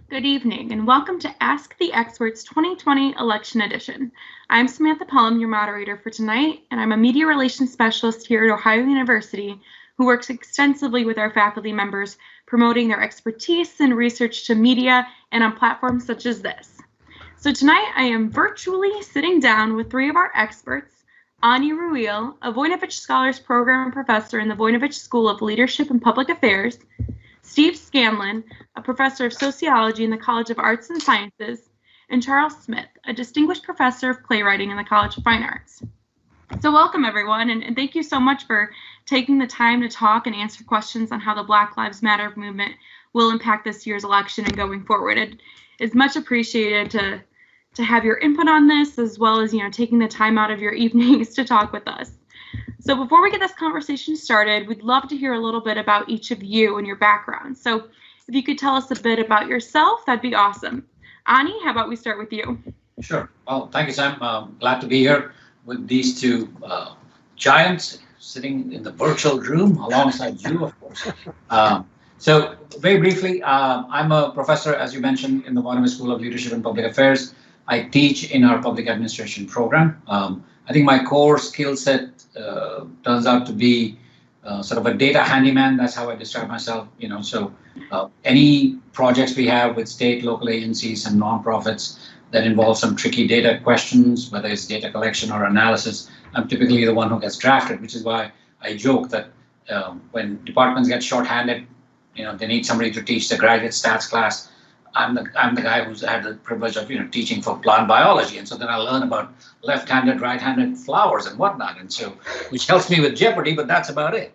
Good evening, and welcome to Ask the Experts 2020 Election Edition. I'm Samantha Pelham, your moderator for tonight, and I'm a media relations specialist here at Ohio University who works extensively with our faculty members, promoting their expertise and research to media and on platforms such as this. So tonight I am virtually sitting down with three of our experts: Anirudh Ruhil, a Voinovich Scholars Program professor in the Voinovich School of Leadership and Public Affairs; Steve Scanlan, a professor of sociology in the College of Arts and Sciences; and Charles Smith, a distinguished professor of playwriting in the College of Fine Arts. So welcome, everyone, and thank you so much for taking the time to talk and answer questions on how the Black Lives Matter movement will impact this year's election and going forward. It is much appreciated to have your input on this, as well as taking the time out of your evenings to talk with us. So before we get this conversation started, we'd love to hear a little bit about each of you and your background. So if you could tell us a bit about yourself, that'd be awesome. Ani, how about we start with you? Sure. Well, thank you, Sam. Glad to be here with these two giants sitting in the virtual room alongside you, of course. So very briefly, I'm a professor, as you mentioned, in the Voinovich School of Leadership and Public Affairs. I teach in our public administration program. I think my core skill set turns out to be sort of a data handyman. That's how I describe myself. So any projects we have with state, local agencies, and nonprofits that involve some tricky data questions, whether it's data collection or analysis, I'm typically the one who gets drafted, which is why I joke that when departments get shorthanded, they need somebody to teach the graduate stats class. I'm the guy who's had the privilege of teaching for plant biology, and so then I learn about left-handed, right-handed flowers and whatnot, and so which helps me with Jeopardy, but that's about it.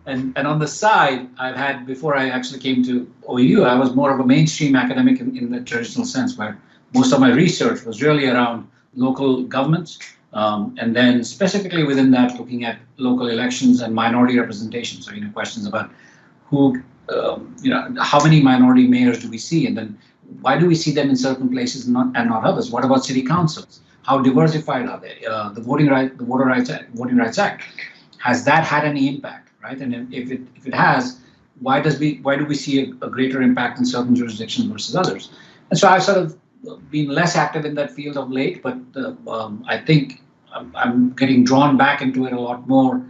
And on the side, I've had, before I actually came to OU, I was more of a mainstream academic in the traditional sense, where most of my research was really around local governments, and then specifically within that, looking at local elections and minority representation. So questions about who. How many minority mayors do we see, and then why do we see them in certain places and not others? What about city councils? How diversified are they? The Voting Rights Act, has that had any impact, right? And if it has, why do we see a greater impact in certain jurisdictions versus others? And so I've sort of been less active in that field of late, but I think I'm getting drawn back into it a lot more,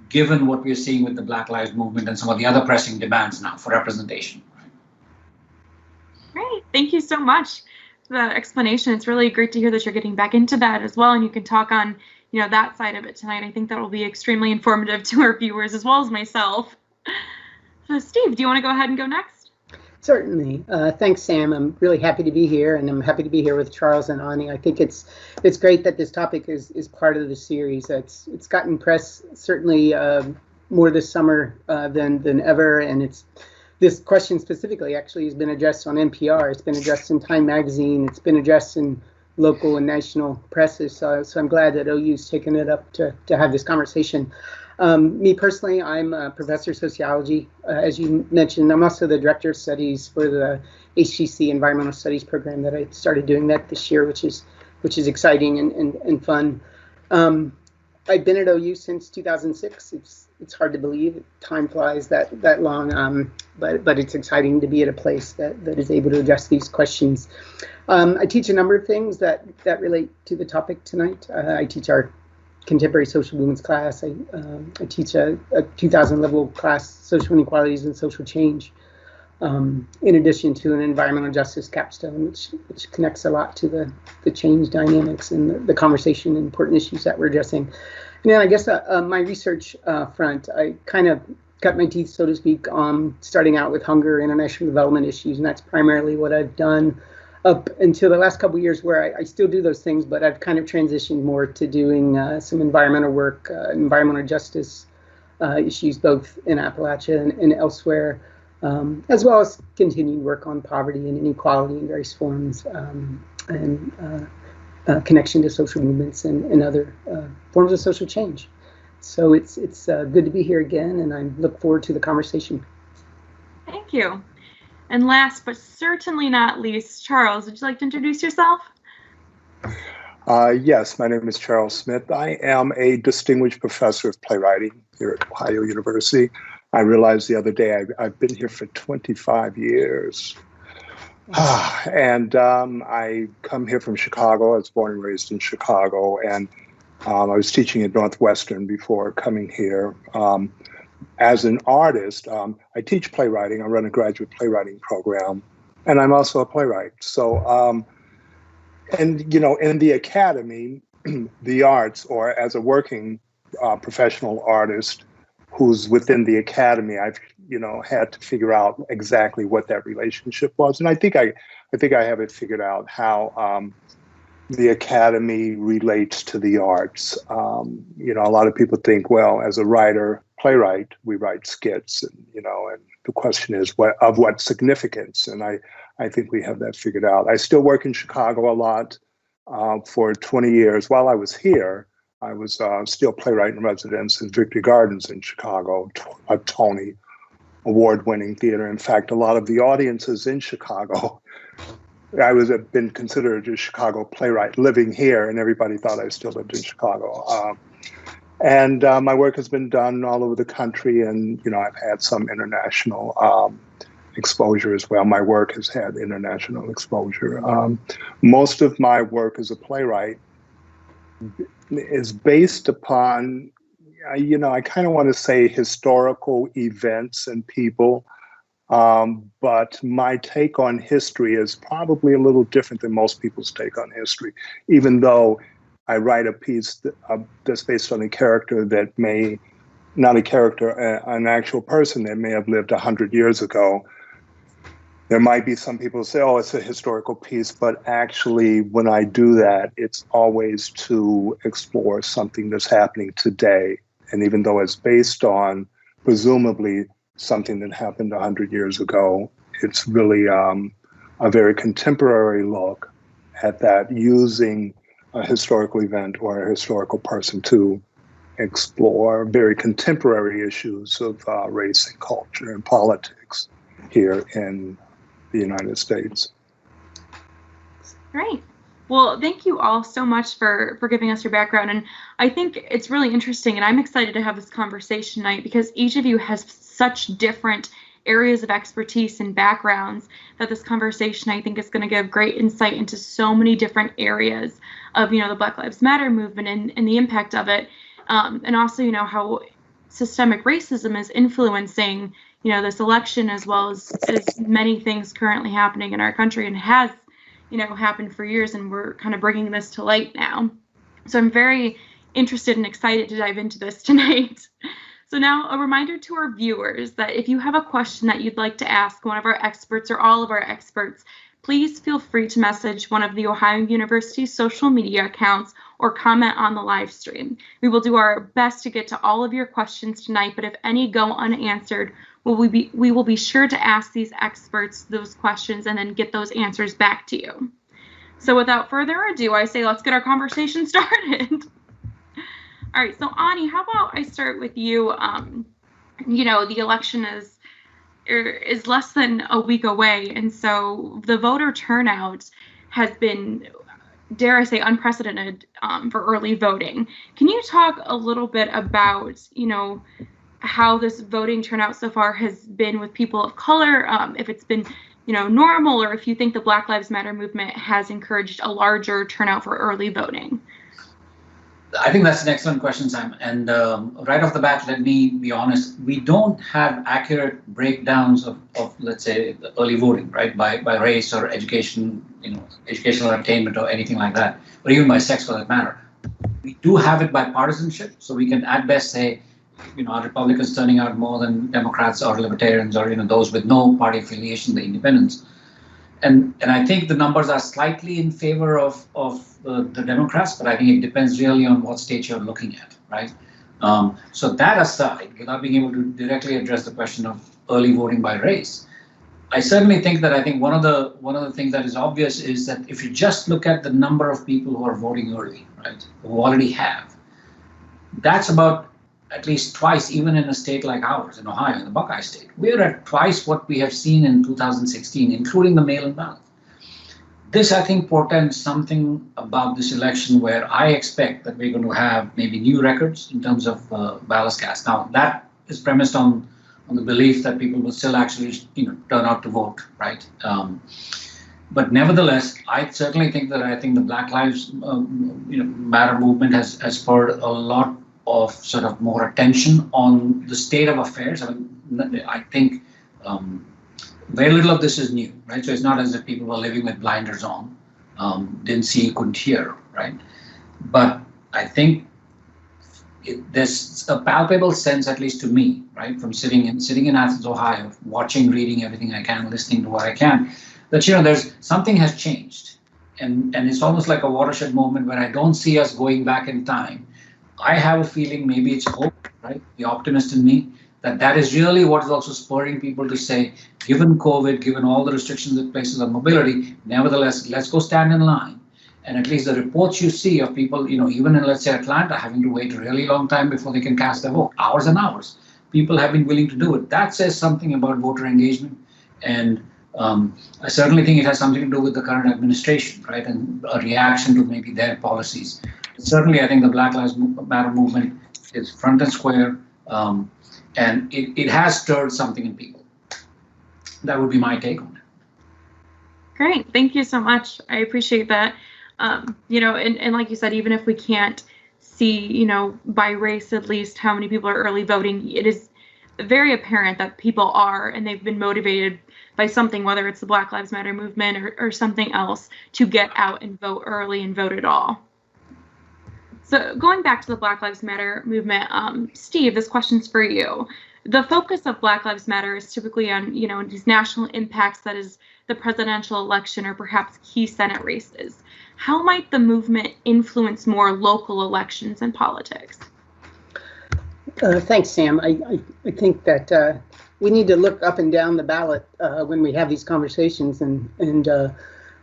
given what we're seeing with the Black Lives Movement and some of the other pressing demands now for representation. Great, thank you so much for that explanation. It's really great to hear that you're getting back into that as well, and you can talk on that side of it tonight. I think that will be extremely informative to our viewers as well as myself. So Steve, do you want to go ahead and go next? Certainly. Thanks, Sam. I'm really happy to be here, and I'm happy to be here with Charles and Ani. I think it's great that this topic is part of the series. It's gotten press certainly more this summer than ever, and this question specifically actually has been addressed on NPR. It's been addressed in Time Magazine. It's been addressed in local and national presses. So I'm glad that OU's taken it up to have this conversation. Me personally, I'm a professor of sociology. As you mentioned, I'm also the director of studies for the HGC Environmental Studies program that I started doing that this year, which is exciting and fun. I've been at OU since 2006. It's hard to believe. Time flies that long, but it's exciting to be at a place that is able to address these questions. I teach a number of things that relate to the topic tonight. I teach our contemporary social movements class. I teach a 2000 level class, social inequalities and social change, in addition to an environmental justice capstone, which connects a lot to the change dynamics and the conversation and important issues that we're addressing. And then I guess my research front, I kind of cut my teeth, so to speak, starting out with hunger, international development issues, and that's primarily what I've done up until the last couple of years, where I still do those things, but I've kind of transitioned more to doing some environmental work, environmental justice issues, both in Appalachia and elsewhere, as well as continued work on poverty and inequality in various forms, and connection to social movements and other forms of social change. So it's good to be here again, and I look forward to the conversation. Thank you. And last but certainly not least, Charles, would you like to introduce yourself? Yes, my name is Charles Smith. I am a distinguished professor of playwriting here at Ohio University. I realized the other day I've been here for 25 years. And I come here from Chicago. I was born and raised in Chicago, and I was teaching at Northwestern before coming here. As an artist, I teach playwriting. I run a graduate playwriting program, and I'm also a playwright. So, and you know, in the academy, the arts, or as a working professional artist who's within the academy, I've had to figure out exactly what that relationship was, and I think I have it figured out how the academy relates to the arts. A lot of people think, well, as a writer, playwright, we write skits, and and the question is what significance, and I think we have that figured out. I still work in Chicago a lot. For 20 years while I was here, I was still playwright in residence in Victory Gardens in Chicago, a Tony award-winning theater. In fact, a lot of the audiences in Chicago, I've been considered a Chicago playwright living here, and everybody thought I still lived in Chicago. And my work has been done all over the country, and I've had some international exposure as well. My work has had international exposure. Most of my work as a playwright is based upon, I kind of want to say historical events and people, but my take on history is probably a little different than most people's take on history, even though I write a piece that's based on a character that not a character, an actual person that may have lived 100 years ago. There might be some people who say, oh, it's a historical piece, but actually when I do that, it's always to explore something that's happening today. And even though it's based on, presumably, something that happened 100 years ago, it's really a very contemporary look at that, using a historical event or a historical person to explore very contemporary issues of race and culture and politics here in the United States. Great. Well, thank you all so much for giving us your background. And I think it's really interesting, and I'm excited to have this conversation tonight because each of you has such different areas of expertise and backgrounds that this conversation, I think, is going to give great insight into so many different areas of, the Black Lives Matter movement and the impact of it. And also, how systemic racism is influencing this election, as well as many things currently happening in our country, and has, happened for years, and we're kind of bringing this to light now. So I'm very interested and excited to dive into this tonight. So now a reminder to our viewers that if you have a question that you'd like to ask one of our experts or all of our experts, please feel free to message one of the Ohio University social media accounts or comment on the live stream. We will do our best to get to all of your questions tonight, but if any go unanswered, we will be sure to ask these experts those questions and then get those answers back to you. So without further ado, I say let's get our conversation started. All right, so Ani, how about I start with you? The election is less than a week away, and so the voter turnout has been, dare I say, unprecedented for early voting. Can you talk a little bit about, how this voting turnout so far has been with people of color, if it's been, normal, or if you think the Black Lives Matter movement has encouraged a larger turnout for early voting? I think that's an excellent question, Sam. And right off the bat, let me be honest, we don't have accurate breakdowns of let's say, the early voting, right, by race or education, educational attainment or anything like that, or even by sex for that matter. We do have it by partisanship, so we can at best say, are Republicans turning out more than Democrats or Libertarians or, those with no party affiliation, the independents. And I think the numbers are slightly in favor of the Democrats, but I think it depends really on what state you're looking at, right? So that aside, without being able to directly address the question of early voting by race, I certainly think that one of the things that is obvious is that if you just look at the number of people who are voting early, right, who already have, that's about at least twice, even in a state like ours, in Ohio, in the Buckeye State. We're at twice what we have seen in 2016, including the mail-in ballot. This, I think, portends something about this election where I expect that we're going to have maybe new records in terms of ballots cast. Now, that is premised on on the belief that people will still actually, turn out to vote, right? But nevertheless, I certainly think the Black Lives Matter movement has spurred a lot of sort of more attention on the state of affairs. I think very little of this is new, right? So it's not as if people were living with blinders on, didn't see, couldn't hear, right? But I think there's a palpable sense, at least to me, right, from sitting in Athens, Ohio, watching, reading everything I can, listening to what I can, that there's something has changed, and it's almost like a watershed moment where I don't see us going back in time. I have a feeling maybe it's hope, right? The optimist in me, that is really what is also spurring people to say, given COVID, given all the restrictions it places on mobility, nevertheless, let's go stand in line. And at least the reports you see of people, even in, let's say, Atlanta, having to wait a really long time before they can cast their vote, hours and hours. People have been willing to do it. That says something about voter engagement. And I certainly think it has something to do with the current administration, right, and a reaction to maybe their policies. Certainly, I think the Black Lives Matter movement is front and square, and it has stirred something in people. That would be my take on it. Great. Thank you so much. I appreciate that. And like you said, even if we can't see, by race at least how many people are early voting, it is very apparent that people are, and they've been motivated by something, whether it's the Black Lives Matter movement or something else, to get out and vote early and vote at all. So going back to the Black Lives Matter movement, Steve, this question's for you. The focus of Black Lives Matter is typically on, these national impacts, that is the presidential election or perhaps key Senate races. How might the movement influence more local elections and politics? Thanks, Sam. I think that we need to look up and down the ballot when we have these conversations and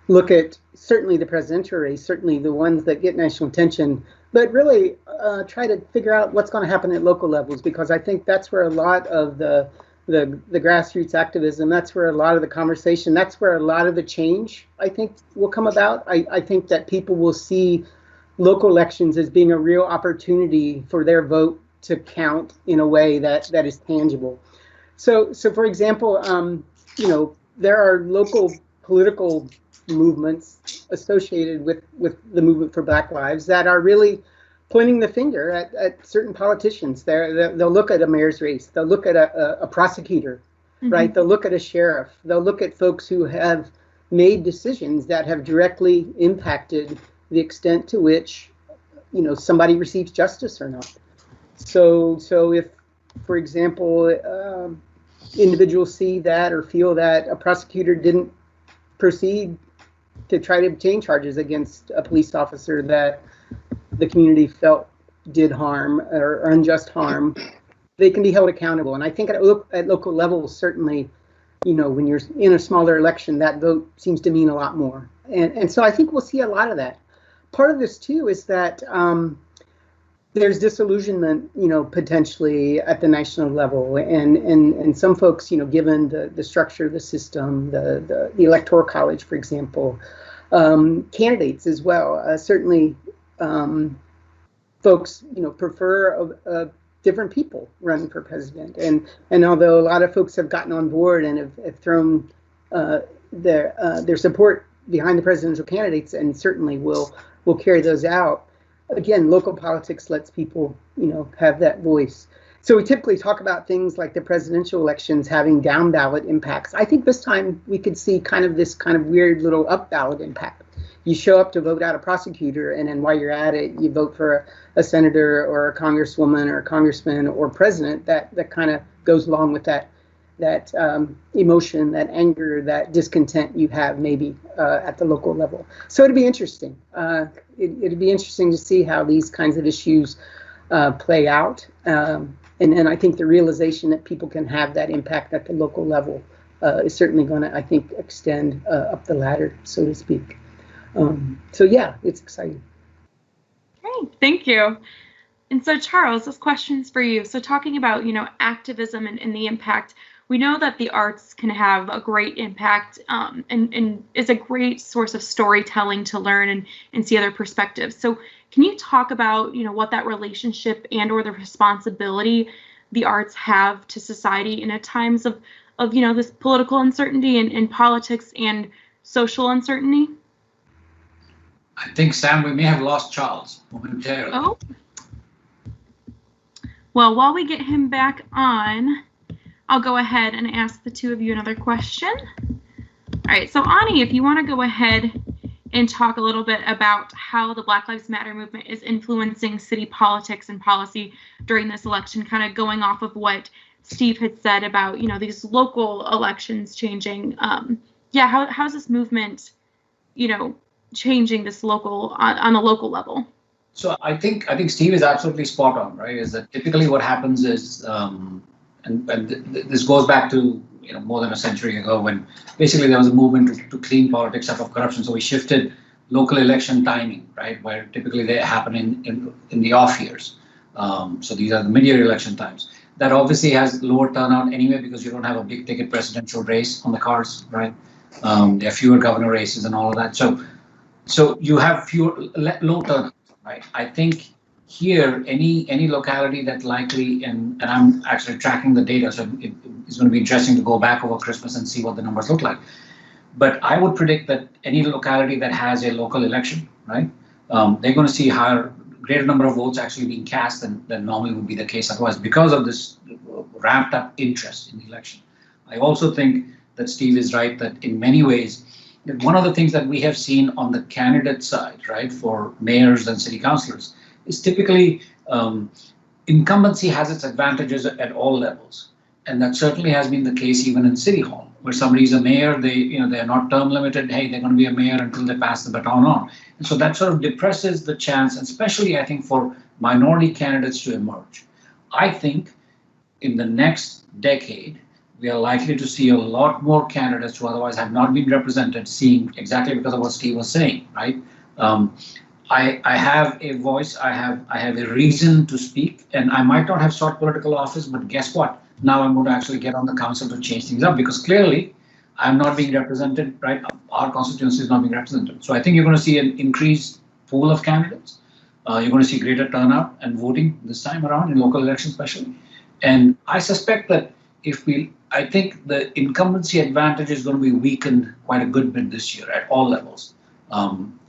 look at certainly the presidential race, certainly the ones that get national attention, but really try to figure out what's going to happen at local levels, because I think that's where a lot of the grassroots activism, that's where a lot of the conversation, that's where a lot of the change, I think, will come about. I think that people will see local elections as being a real opportunity for their vote to count in a way that is tangible. So for example, there are local political movements associated with the movement for Black Lives that are really pointing the finger at certain politicians. They'll look at a mayor's race, they'll look at a prosecutor, right? They'll look at a sheriff, they'll look at folks who have made decisions that have directly impacted the extent to which, somebody receives justice or not. So if, for example, individuals see that or feel that a prosecutor didn't proceed to try to obtain charges against a police officer that the community felt did harm or unjust harm, they can be held accountable. And I think at local levels, certainly, when you're in a smaller election, that vote seems to mean a lot more. And so I think we'll see a lot of that. Part of this, too, is that there's disillusionment, potentially at the national level. And some folks, given the structure of the system, the electoral college, for example, candidates as well, certainly folks, prefer different people running for president. And although a lot of folks have gotten on board and have thrown their support behind the presidential candidates and certainly will carry those out, again, local politics lets people, have that voice. So we typically talk about things like the presidential elections having down ballot impacts. I think this time we could see this weird little up ballot impact. You show up to vote out a prosecutor, and then while you're at it, you vote for a senator or a congresswoman or a congressman or president. That kind of goes along with that emotion, that anger, that discontent you have maybe at the local level. So it'd be interesting. It'd be interesting to see how these kinds of issues play out. And I think the realization that people can have that impact at the local level is certainly going to, I think, extend up the ladder, so to speak. So yeah, it's exciting. Great, thank you. And so Charles, this question's for you. So talking about, activism and the impact, we know that the arts can have a great impact and is a great source of storytelling to learn and see other perspectives. So can you talk about, what that relationship and or the responsibility the arts have to society in a times of this political uncertainty and politics and social uncertainty? I think, Sam, we may have lost Charles momentarily. Oh. Well, while we get him back on, I'll go ahead and ask the two of you another question. All right, so Ani, if you want to go ahead and talk a little bit about how the Black Lives Matter movement is influencing city politics and policy during this election, kind of going off of what Steve had said about, these local elections changing. How's this movement, changing this on the local level? So I think Steve is absolutely spot on, right? Is that typically what happens is, this goes back to more than a century ago, when basically there was a movement to clean politics up of corruption. So we shifted local election timing, right, where typically they happen in the off years. So these are the mid-year election times. That obviously has lower turnout anyway, because you don't have a big ticket presidential race on the cards, right? There are fewer governor races and all of that. So you have low turnout. Right. I think here, any locality that likely, and I'm actually tracking the data, so it's going to be interesting to go back over Christmas and see what the numbers look like. But I would predict that any locality that has a local election, right, they're going to see greater number of votes actually being cast than normally would be the case otherwise, because of this ramped up interest in the election. I also think that Steve is right that in many ways, one of the things that we have seen on the candidate side, right, for mayors and city councilors, is typically incumbency has its advantages at all levels, and that certainly has been the case even in City Hall, where somebody's a mayor, they are not term limited. Hey, they're going to be a mayor until they pass the baton on, and so that sort of depresses the chance, especially I think for minority candidates to emerge. I think in the next decade, we are likely to see a lot more candidates who otherwise have not been represented, seeing exactly because of what Steve was saying, right? I have a voice, I have a reason to speak, and I might not have sought political office, but guess what? Now I'm going to actually get on the council to change things up, because clearly I'm not being represented, right? Our constituency is not being represented. So I think you're going to see an increased pool of candidates. You're going to see greater turnout and voting this time around in local elections especially. And I suspect that I think the incumbency advantage is going to be weakened quite a good bit this year at all levels,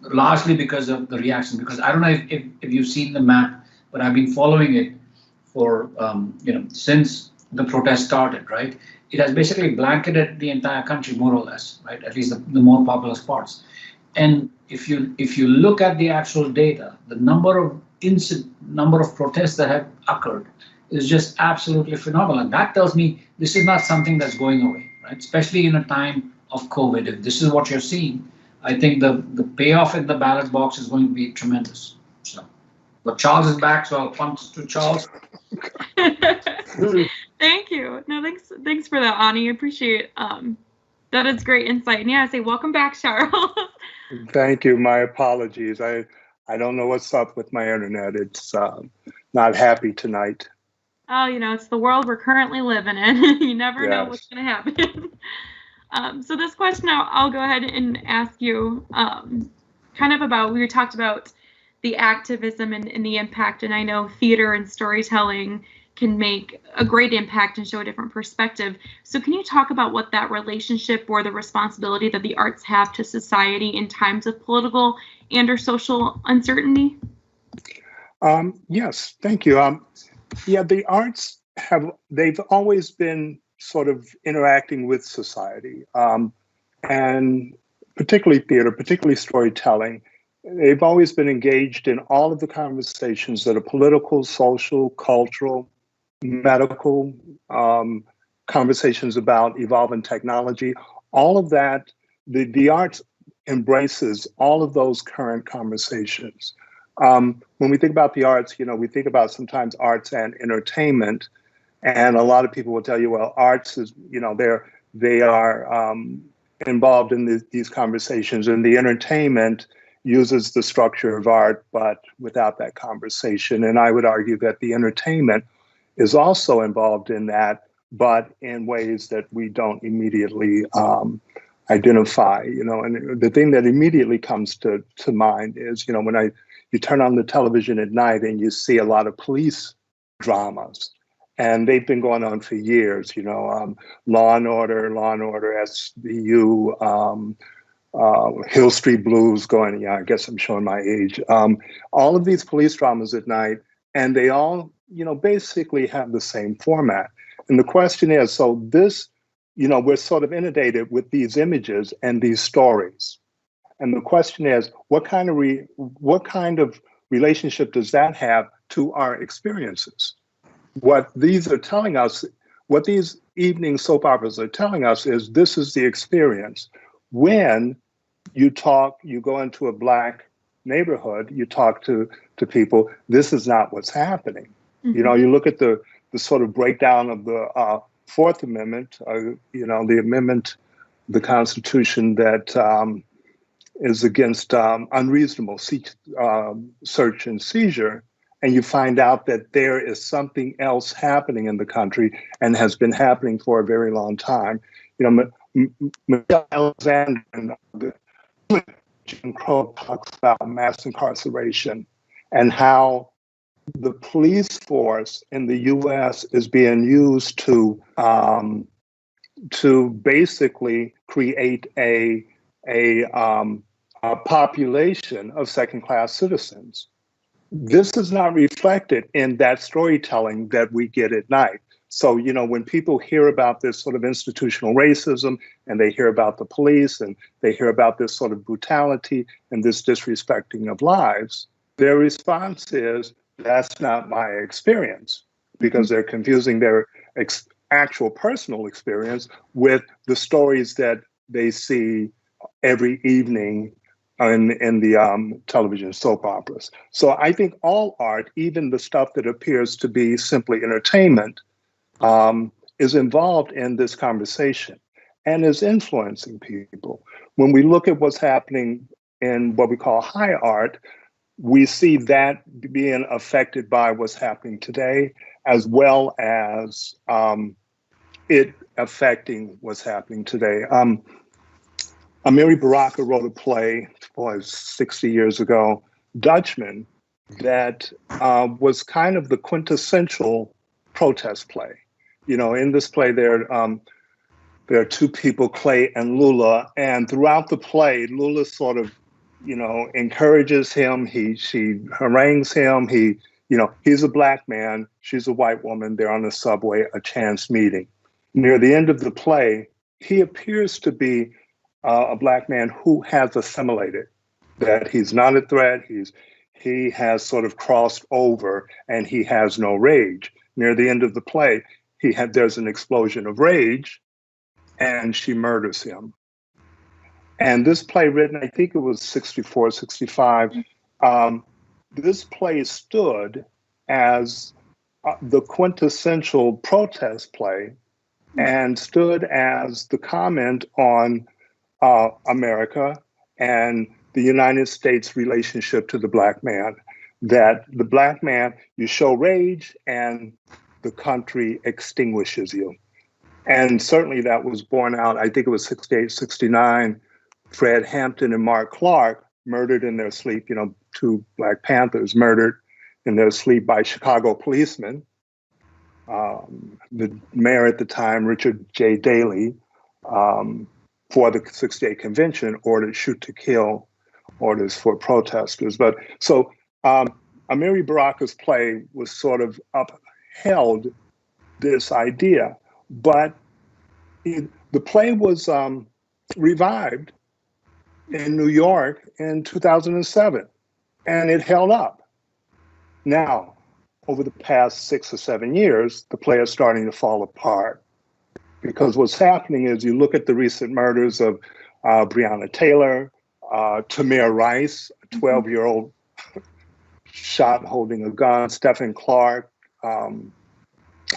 largely because of the reaction. Because I don't know if you've seen the map, but I've been following it for since the protest started, right? It has basically blanketed the entire country more or less, right? At least the more populous parts. And if you look at the actual data, the number of protests that have occurred is just absolutely phenomenal. And that tells me this is not something that's going away, right? Especially in a time of COVID. If this is what you're seeing, I think the payoff in the ballot box is going to be tremendous. So, but Charles is back, so I'll punt to Charles. Thank you. No, thanks for that, Ani. I appreciate that is great insight. And yeah, I say welcome back, Charles. Thank you. My apologies. I don't know what's up with my internet. It's not happy tonight. Oh, it's the world we're currently living in. You never know what's going to happen. So this question, I'll go ahead and ask you kind of about, we talked about the activism and the impact, and I know theater and storytelling can make a great impact and show a different perspective. So can you talk about what that relationship or the responsibility that the arts have to society in times of political and or social uncertainty? Yes, thank you. Yeah, the arts they've always been sort of interacting with society, and particularly theater, particularly storytelling. They've always been engaged in all of the conversations that are political, social, cultural, medical, conversations about evolving technology. All of that, the arts embraces all of those current conversations. When we think about the arts, we think about sometimes arts and entertainment, and a lot of people will tell you, well, arts is, they are involved in these conversations, and the entertainment uses the structure of art, but without that conversation. And I would argue that the entertainment is also involved in that, but in ways that we don't immediately identify. And the thing that immediately comes to mind is, when you turn on the television at night and you see a lot of police dramas, And they've been going on for years, Law and Order, SVU, Hill Street Blues going, yeah, I guess I'm showing my age. All of these police dramas at night, and they all, basically have the same format. And the question is, so this, we're sort of inundated with these images and these stories. And the question is, what kind of relationship does that have to our experiences? What these are telling us, what these evening soap operas are telling us is this is the experience. When you go into a Black neighborhood, you talk to people, this is not what's happening. Mm-hmm. You look at the sort of breakdown of the Fourth Amendment, the amendment, the Constitution that is against unreasonable search and seizure, and you find out that there is something else happening in the country and has been happening for a very long time. Michelle Alexander and Jim Crow talks about mass incarceration and how the police force in the U.S. is being used to basically create a population of second-class citizens. This is not reflected in that storytelling that we get at night. So, when people hear about this sort of institutional racism and they hear about the police and they hear about this sort of brutality and this disrespecting of lives, their response is, that's not my experience, because they're confusing their actual personal experience with the stories that they see every evening in the television soap operas. So I think all art, even the stuff that appears to be simply entertainment, is involved in this conversation and is influencing people. When we look at what's happening in what we call high art, we see that being affected by what's happening today, as well as it affecting what's happening today. Amiri Baraka wrote a play, 60 years ago, Dutchman, that was kind of the quintessential protest play. In this play, there are two people, Clay and Lula, and throughout the play, Lula sort of, encourages him. She harangues him. He's a Black man. She's a white woman. They're on the subway, a chance meeting. Near the end of the play, he appears to be a Black man who has assimilated, that he's not a threat. He has sort of crossed over and he has no rage. Near the end of the play, there's an explosion of rage and she murders him. And this play written, I think it was 64, 65, this play stood as the quintessential protest play and stood as the comment on America and the United States' relationship to the Black man. That the Black man, you show rage and the country extinguishes you. And certainly that was borne out, I think it was 68, 69, Fred Hampton and Mark Clark murdered in their sleep, two Black Panthers murdered in their sleep by Chicago policemen. The mayor at the time, Richard J. Daley, for the 68 convention, ordered shoot to kill orders for protesters. But so Amiri Baraka's play was sort of upheld this idea, but the play was revived in New York in 2007, and it held up. Now, over the past 6 or 7 years, the play is starting to fall apart, because what's happening is you look at the recent murders of Breonna Taylor, Tamir Rice, a 12-year-old shot holding a gun, Stephen Clark,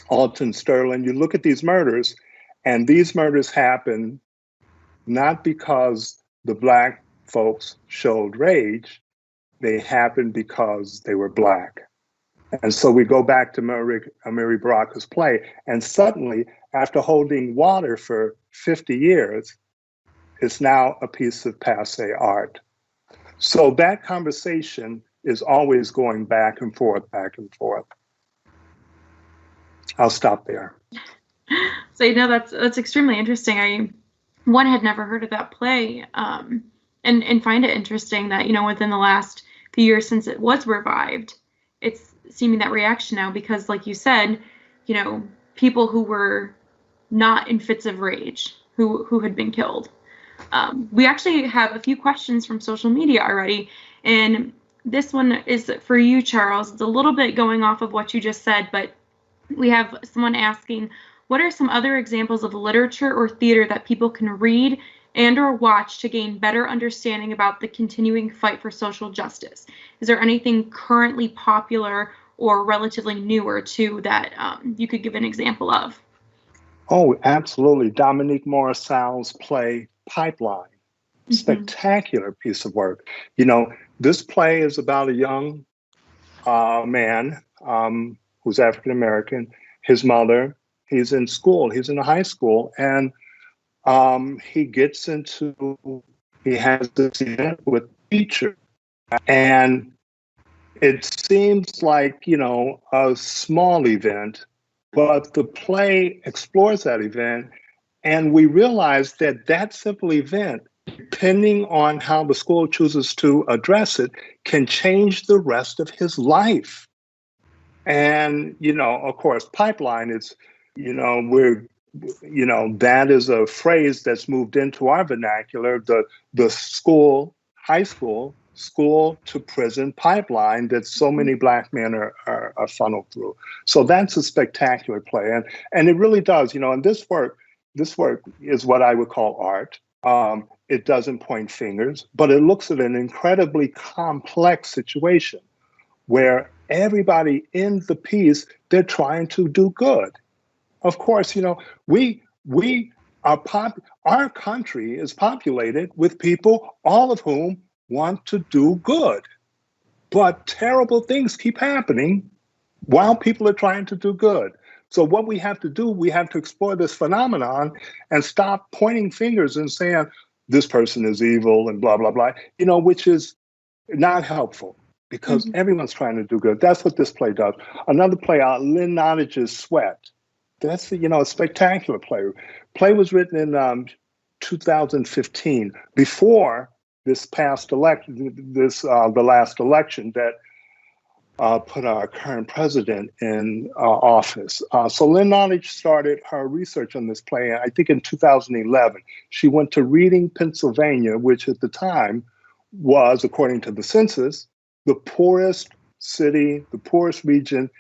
Alton Sterling. You look at these murders, and these murders happen not because the Black folks showed rage, they happened because they were Black. And so we go back to Amiri Baraka's play, and suddenly, after holding water for 50 years, it's now a piece of passé art. So that conversation is always going back and forth, back and forth. I'll stop there. So that's extremely interesting. I had never heard of that play, and find it interesting that within the last few years since it was revived, it's seeming that reaction now because, like you said, people who were not in fits of rage who had been killed. We actually have a few questions from social media already, and this one is for you, Charles. It's a little bit going off of what you just said, but we have someone asking, what are some other examples of literature or theater that people can read and or watch to gain better understanding about the continuing fight for social justice? Is there anything currently popular or relatively newer too that you could give an example of? Oh, absolutely. Dominique Morissal's play Pipeline. Spectacular piece of work. This play is about a young man who's African American. His mother, he's in school, he's in high school, and he has this event with a teacher, and it seems like, a small event, but the play explores that event, and we realize that simple event, depending on how the school chooses to address it, can change the rest of his life. And, of course, pipeline is, that is a phrase that's moved into our vernacular, the school to prison pipeline that so many Black men are funneled through. So that's a spectacular play. And it really does, and this work is what I would call art. It doesn't point fingers, but it looks at an incredibly complex situation where everybody in the piece, they're trying to do good. Of course, our country is populated with people, all of whom want to do good. But terrible things keep happening while people are trying to do good. So what we have to do, we have to explore this phenomenon and stop pointing fingers and saying, this person is evil and blah, blah, blah, which is not helpful because everyone's trying to do good. That's what this play does. Another play, Lynn Nottage's Sweat. That's a spectacular play. Play was written in 2015, before this past election, the last election that put our current president in office. So Lynn Nottage started her research on this play, I think in 2011. She went to Reading, Pennsylvania, which at the time was, according to the census, the poorest city, the poorest region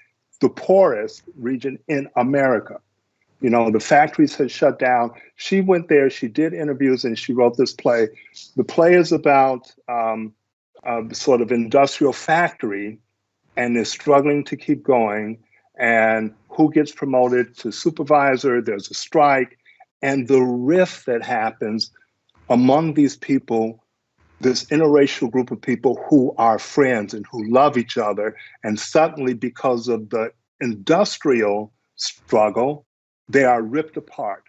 in America. The factories had shut down. She went there, she did interviews, and she wrote this play. The play is about sort of industrial factory, and is struggling to keep going, and who gets promoted to supervisor, there's a strike, and the rift that happens among these people, this interracial group of people who are friends and who love each other, and suddenly, because of the industrial struggle, they are ripped apart.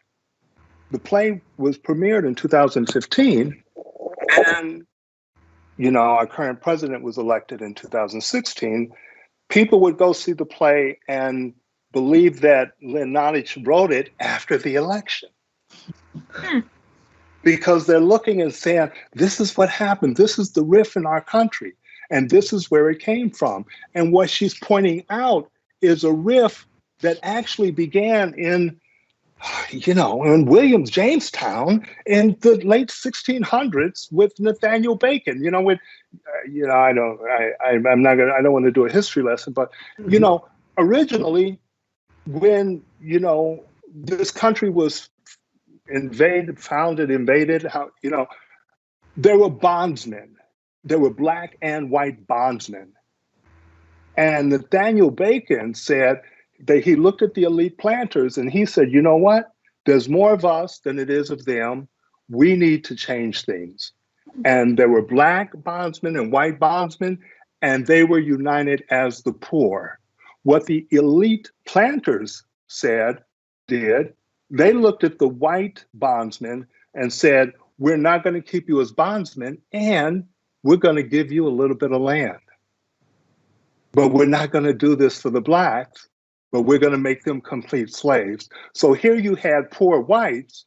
The play was premiered in 2015, and our current president was elected in 2016. People would go see the play and believe that Lynn Nottage wrote it after the election. Because they're looking and saying, this is what happened. This is the rift in our country. And this is where it came from. And what she's pointing out is a rift that actually began in Jamestown in the late 1600s with Nathaniel Bacon. I don't want to do a history lesson, but originally, when this country was invaded, there were bondsmen. There were Black and white bondsmen, and Nathaniel Bacon said that he looked at the elite planters and he said, you know what? There's more of us than it is of them. We need to change things. And there were Black bondsmen and white bondsmen, and they were united as the poor. What the elite planters did, they looked at the white bondsmen and said, we're not going to keep you as bondsmen, and we're going to give you a little bit of land. But we're not going to do this for the Blacks. but we're going to make them complete slaves. So here you had poor whites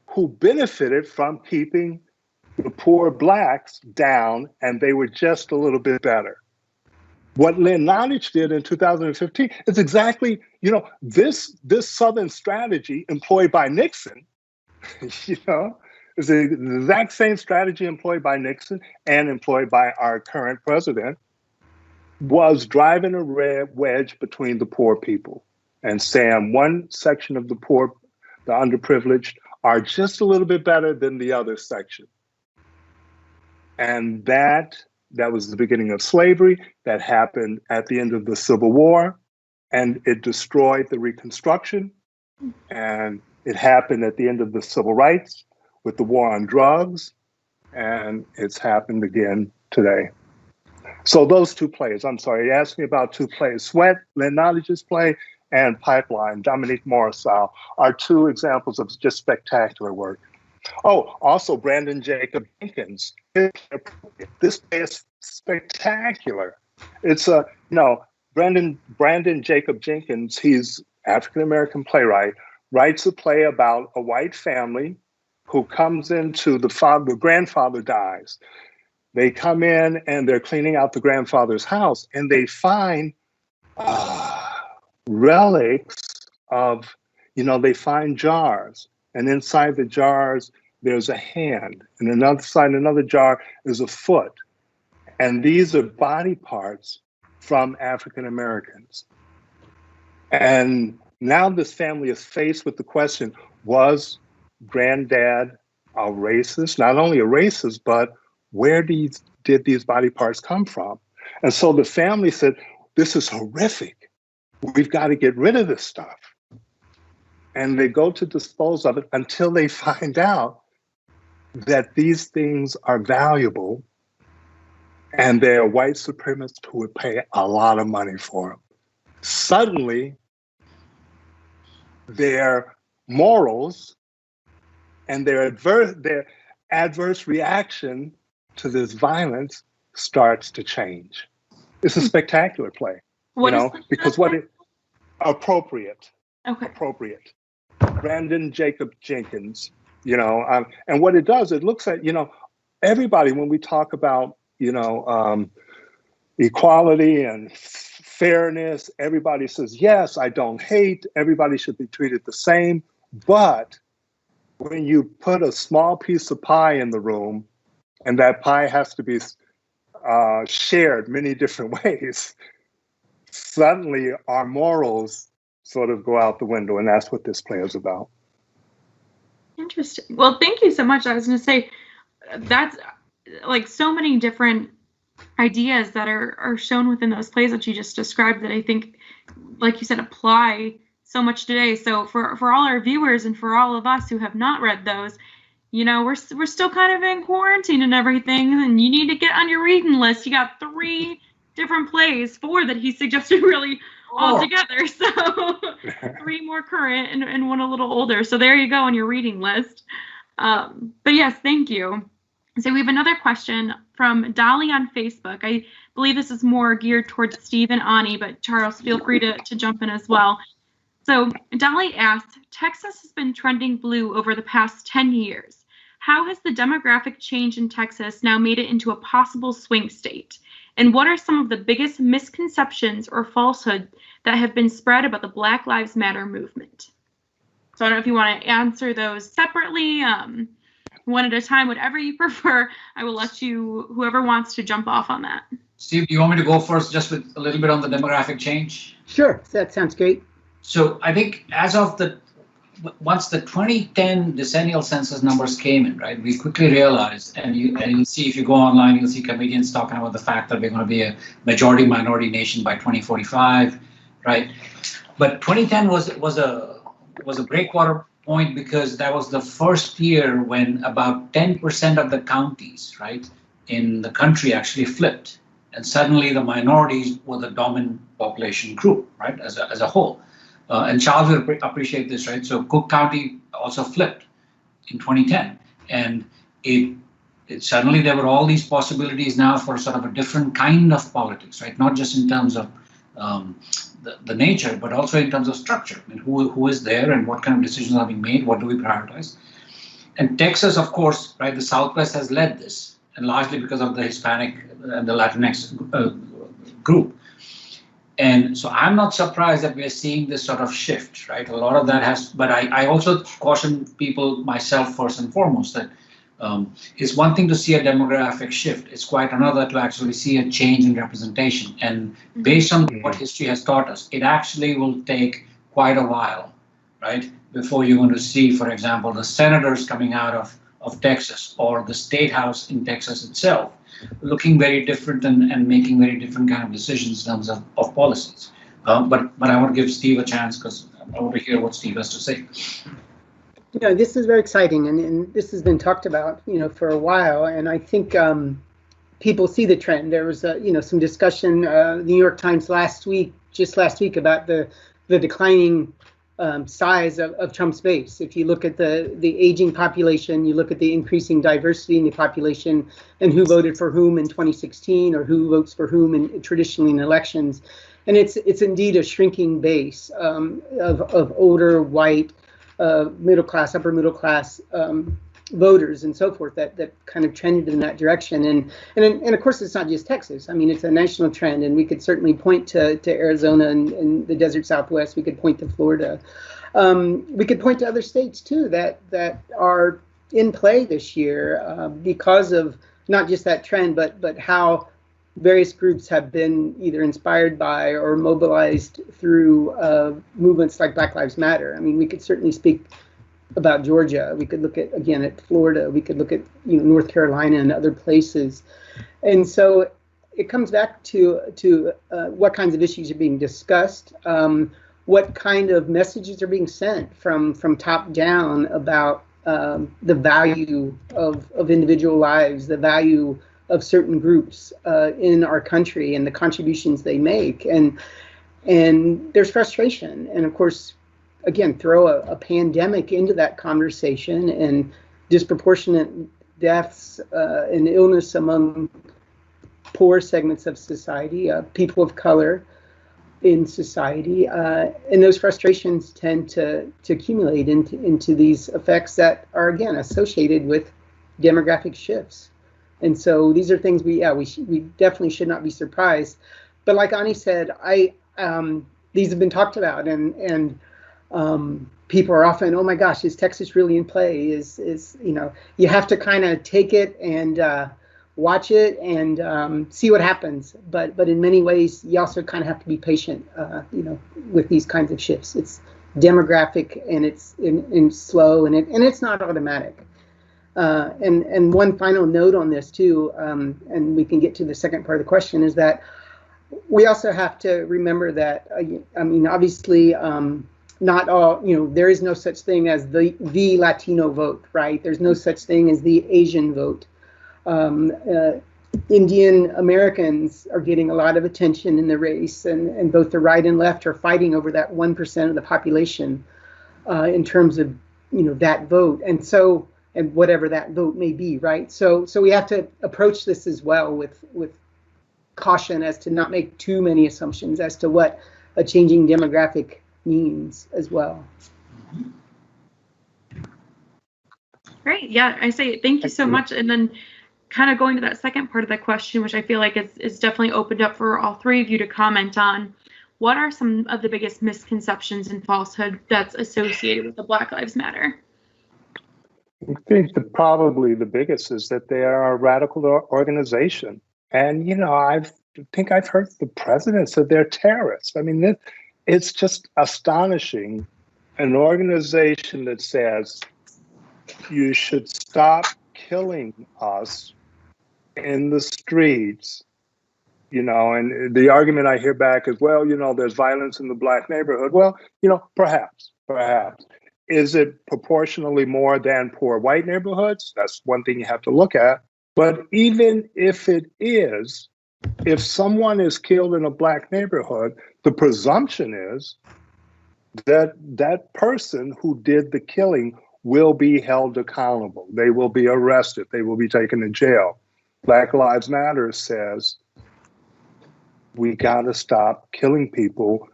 who benefited from keeping the poor blacks down, and they were just a little bit better. What Lynn Nottage did in 2015 is exactly, this Southern strategy employed by Nixon, is the exact same strategy employed by Nixon and employed by our current president, was driving a red wedge between the poor people and saying one section of the poor, the underprivileged, are just a little bit better than the other section. And that was the beginning of slavery. That happened at the end of the Civil War, and it destroyed the Reconstruction. And it happened at the end of the Civil Rights with the war on drugs, and it's happened again today. So those two plays, I'm sorry, you asked me about two plays. Sweat, Lynn Nottage's play, and Pipeline, Dominique Morrisseau, are two examples of just spectacular work. Oh, also Brandon Jacob Jenkins. This play is spectacular. It's Brandon Jacob Jenkins, he's African-American playwright, writes a play about a white family who comes into the grandfather dies. They come in and they're cleaning out the grandfather's house, and they find relics of, they find jars, and inside the jars, there's a hand, and another jar is a foot. And these are body parts from African Americans. And now this family is faced with the question, was granddad a racist? Not only a racist, but where did these body parts come from? And so the family said, this is horrific. We've got to get rid of this stuff. And they go to dispose of it until they find out that these things are valuable, and they're white supremacists who would pay a lot of money for them. Suddenly, their morals and their adverse reaction to this violence starts to change. It's a spectacular play, because appropriate. Okay. Appropriate. Brandon Jacob Jenkins, and what it does, it looks at, everybody, when we talk about, equality and fairness, everybody says, yes, I don't hate, everybody should be treated the same. But when you put a small piece of pie in the room, and that pie has to be shared many different ways, suddenly our morals sort of go out the window, and that's what this play is about. Interesting. Well, thank you so much. I was going to say, that's like so many different ideas that are shown within those plays that you just described that I think, like you said, apply so much today. So for all our viewers and for all of us who have not read those, we're still kind of in quarantine and everything, and you need to get on your reading list. You got 3 different plays, 4 that he suggested really all together. So 3 more current and 1 a little older. So there you go on your reading list. But yes, thank you. So we have another question from Dolly on Facebook. I believe this is more geared towards Steve and Ani, but Charles, feel free to jump in as well. So Dolly asks, Texas has been trending blue over the past 10 years. How has the demographic change in Texas now made it into a possible swing state? And what are some of the biggest misconceptions or falsehoods that have been spread about the Black Lives Matter movement? So I don't know if you want to answer those separately, one at a time, whatever you prefer. I will let whoever wants to jump off on that. Steve, do you want me to go first just with a little bit on the demographic change? Sure, that sounds great. So I think once the 2010 decennial census numbers came in, right, we quickly realized, and you'll see if you go online, you'll see comedians talking about the fact that we're going to be a majority minority nation by 2045, right? But 2010 was a breakwater point because that was the first year when about 10% of the counties, right, in the country actually flipped, and suddenly the minorities were the dominant population group, right, as a whole. And Charles will appreciate this, right? So Cook County also flipped in 2010, and it suddenly there were all these possibilities now for sort of a different kind of politics, right? Not just in terms of the nature, but also in terms of structure. I mean, who is there and what kind of decisions are being made? What do we prioritize? And Texas, of course, right, the Southwest has led this, and largely because of the Hispanic and the Latinx group. And so I'm not surprised that we're seeing this sort of shift, right? A lot of that has, but I also caution people, myself first and foremost, that it's one thing to see a demographic shift. It's quite another to actually see a change in representation. And based on what history has taught us, it actually will take quite a while, right, before you're going to see, for example, the senators coming out of Texas or the state house in Texas itself looking very different and making very different kind of decisions in terms of policies. But I want to give Steve a chance because I want to hear what Steve has to say. You know, this is very exciting, and this has been talked about, you know, for a while, and I think people see the trend. There was, you know, some discussion, the New York Times just last week, about the declining size of Trump's base. If you look at the aging population, you look at the increasing diversity in the population, and who voted for whom in 2016, or who votes for whom traditionally in elections, and it's indeed a shrinking base of older white middle class, upper middle class voters and so forth that kind of trended in that direction. And of course, it's not just Texas. I mean, it's a national trend, and we could certainly point to Arizona and the desert Southwest. We could point to Florida. We could point to other states too that are in play this year because of not just that trend, but how various groups have been either inspired by or mobilized through movements like Black Lives Matter. I mean, we could certainly speak about Georgia. We could look at Florida. We could look at, you know, North Carolina and other places. And so it comes back to what kinds of issues are being discussed, what kind of messages are being sent from top down about the value of individual lives, the value of certain groups in our country and the contributions they make. And there's frustration. And of course, again, throw a pandemic into that conversation and disproportionate deaths and illness among poor segments of society, people of color in society. And those frustrations tend to accumulate into these effects that are, again, associated with demographic shifts. And so these are things we definitely should not be surprised. But like Ani said, these have been talked about, and people are often, oh my gosh, is Texas really in play? Is you know, you have to kind of take it and watch it and see what happens. But in many ways, you also kind of have to be patient, you know, with these kinds of shifts. It's demographic, and it's in slow, and it's not automatic. And one final note on this too, and we can get to the second part of the question, is that we also have to remember that, I mean, obviously, not all, you know, there is no such thing as the Latino vote, right? There's no such thing as the Asian vote. Indian Americans are getting a lot of attention in the race, and both the right and left are fighting over that 1% of the population in terms of, you know, that vote. And so, and whatever that vote may be, right? So we have to approach this as well with caution as to not make too many assumptions as to what a changing demographic means as well. Great, yeah, I say thank you so much. And then kind of going to that second part of the question, which I feel like is definitely opened up for all three of you to comment on. What are some of the biggest misconceptions and falsehood that's associated with the Black Lives Matter? I think probably the biggest is that they are a radical organization. And, you know, I think I've heard the president said they're terrorists. I mean, it's just astonishing. An organization that says you should stop killing us in the streets, you know, and the argument I hear back is, well, you know, there's violence in the Black neighborhood. Well, you know, perhaps. Is it proportionally more than poor white neighborhoods? That's one thing you have to look at. But even if it is, if someone is killed in a Black neighborhood, the presumption is that that person who did the killing will be held accountable. They will be arrested. They will be taken to jail. Black Lives Matter says we got to stop killing people